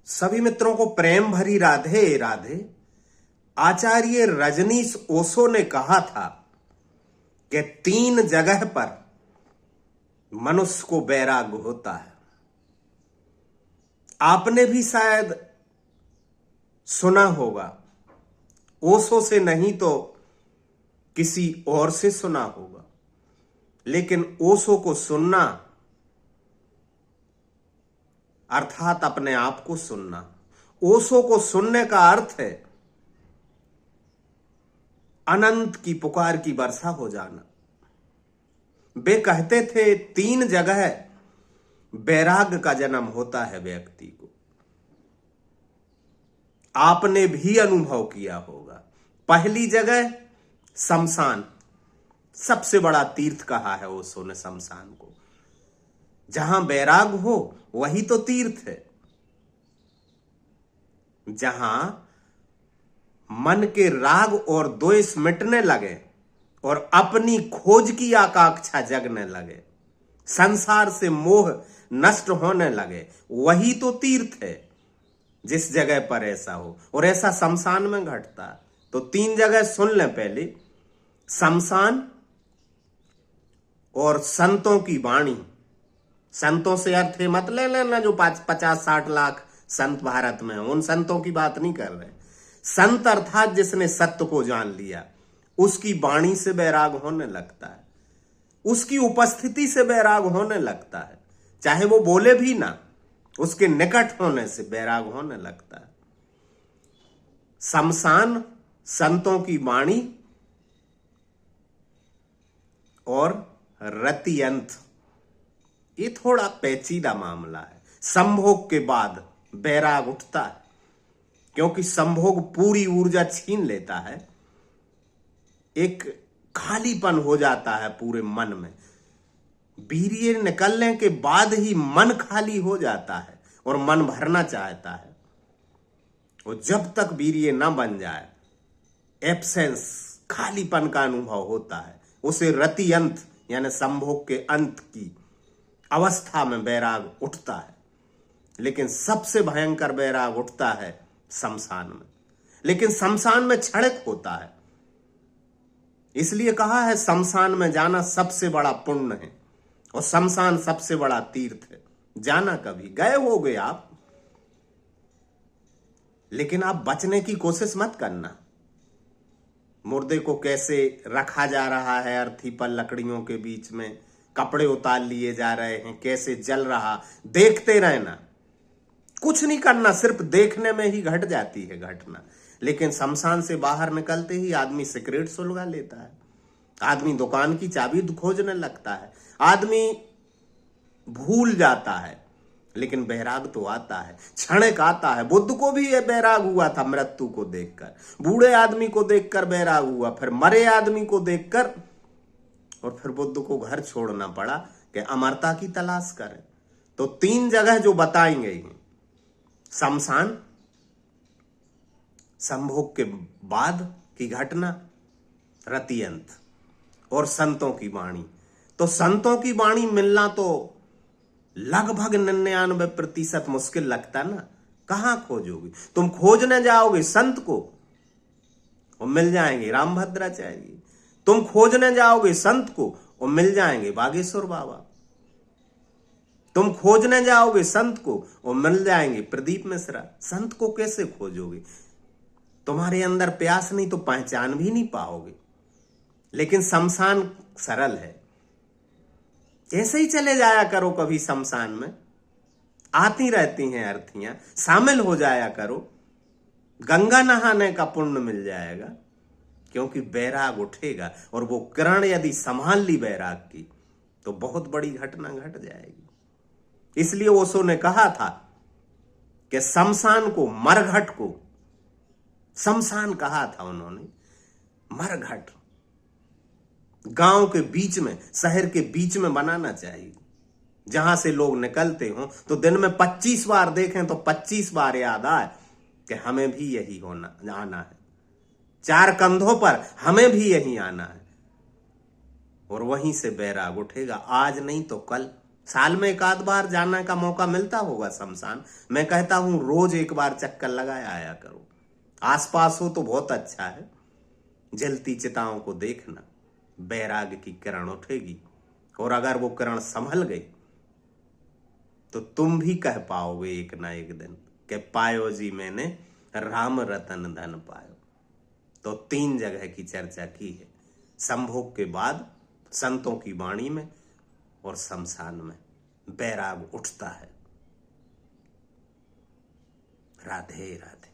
सभी मित्रों को प्रेम भरी राधे राधे। आचार्य रजनीश ओशो ने कहा था कि 3 जगह पर मनुष्य को वैराग्य होता है। आपने भी शायद सुना होगा, ओशो से नहीं तो किसी और से सुना होगा, लेकिन ओशो को सुनना अर्थात अपने आप को सुनना। ओशो को सुनने का अर्थ है अनंत की पुकार की वर्षा हो जाना। वे कहते थे 3 जगह वैराग्य का जन्म होता है व्यक्ति को। आपने भी अनुभव किया होगा। पहली जगह शमशान, सबसे बड़ा तीर्थ कहा है ओशो ने शमशान को। जहां वैराग्य हो वही तो तीर्थ है। जहां मन के राग और द्वेष मिटने लगे और अपनी खोज की आकांक्षा जगने लगे, संसार से मोह नष्ट होने लगे, वही तो तीर्थ है। जिस जगह पर ऐसा हो, और ऐसा शमशान में घटता है। तो 3 जगह सुन लें पहले, शमशान और संतों की वाणी। संतों से अर्थ है मत ले लेना जो 50-60 लाख संत भारत में हैं, उन संतों की बात नहीं कर रहे। संत अर्थात जिसने सत्य को जान लिया, उसकी वाणी से वैराग होने लगता है, उसकी उपस्थिति से वैराग होने लगता है। चाहे वो बोले भी ना, उसके निकट होने से वैराग होने लगता है। शमशान, संतों की वाणी और रतियंत, ये थोड़ा पेचीदा मामला है। संभोग के बाद वैराग उठता है, क्योंकि संभोग पूरी ऊर्जा छीन लेता है। एक खालीपन हो जाता है पूरे मन में। वीर्य निकलने के बाद ही मन खाली हो जाता है और मन भरना चाहता है। और जब तक वीर्य न बन जाए, एब्सेंस, खालीपन का अनुभव होता है। उसे रतियंत यानी संभोग के अंत की अवस्था में वैराग उठता है। लेकिन सबसे भयंकर वैराग उठता है शमशान में। लेकिन शमशान में क्षणिक होता है। इसलिए कहा है शमशान में जाना सबसे बड़ा पुण्य है और शमशान सबसे बड़ा तीर्थ है। जाना कभी, गए होगे आप, लेकिन आप बचने की कोशिश मत करना। मुर्दे को कैसे रखा जा रहा है अर्थी पर लकड़ियों के बीच में, कपड़े उतार लिए जा रहे हैं, कैसे जल रहा, देखते रहना। कुछ नहीं करना, सिर्फ देखने में ही घट जाती है घटना। लेकिन शमशान से बाहर निकलते ही आदमी सिगरेट सुलगा लेता है, आदमी दुकान की चाबी खोजने लगता है, आदमी भूल जाता है। लेकिन वैराग तो आता है, क्षणिक आता है। बुद्ध को भी यह वैराग हुआ था मृत्यु को देखकर, बूढ़े आदमी को देखकर वैराग हुआ, फिर मरे आदमी को देखकर, और फिर बुद्ध को घर छोड़ना पड़ा कि अमरता की तलाश करें। तो 3 जगह जो बताएंगे ही, शमशान, संभोग के बाद की घटना, रतियंत और संतों की वाणी। तो संतों की वाणी मिलना तो लगभग 99% मुश्किल लगता ना। कहां खोजोगे तुम? खोजने जाओगे संत को, वो मिल जाएंगे रामभद्राचार्य। तुम खोजने जाओगे संत को, वो मिल जाएंगे बागेश्वर बाबा। तुम खोजने जाओगे संत को, वो मिल जाएंगे प्रदीप मिश्रा। संत को कैसे खोजोगे? तुम्हारे अंदर प्यास नहीं तो पहचान भी नहीं पाओगे। लेकिन शमशान सरल है। ऐसे ही चले जाया करो कभी शमशान में, आती रहती हैं अर्थियां, शामिल हो जाया करो। गंगा नहाने का पुण्य मिल जाएगा, क्योंकि वैराग उठेगा। और वो किरण यदि संभाल ली वैराग की, तो बहुत बड़ी घटना घट जाएगी। इसलिए ओशो ने कहा था कि शमशान को, मरघट को शमशान कहा था उन्होंने। मरघट गांव के बीच में, शहर के बीच में बनाना चाहिए, जहां से लोग निकलते हो तो दिन में 25 बार देखें तो 25 बार याद आए कि हमें भी यही होना, आना है। 4 कंधों पर हमें भी यही आना है। और वहीं से वैराग उठेगा, आज नहीं तो कल। साल में एक आध बार जाने का मौका मिलता होगा शमशान। मैं कहता हूं रोज एक बार चक्कर लगाया आया करो। आसपास हो तो बहुत अच्छा है। जलती चिताओं को देखना, बैराग की किरण उठेगी, और अगर वो किरण संभल गई तो तुम भी कह पाओगे एक ना एक दिन कि पायो जी मैंने राम रतन धन पायो। तो 3 जगह की चर्चा की है, संभोग के बाद, संतों की वाणी में, और शमशान में बैराग उठता है। राधे राधे।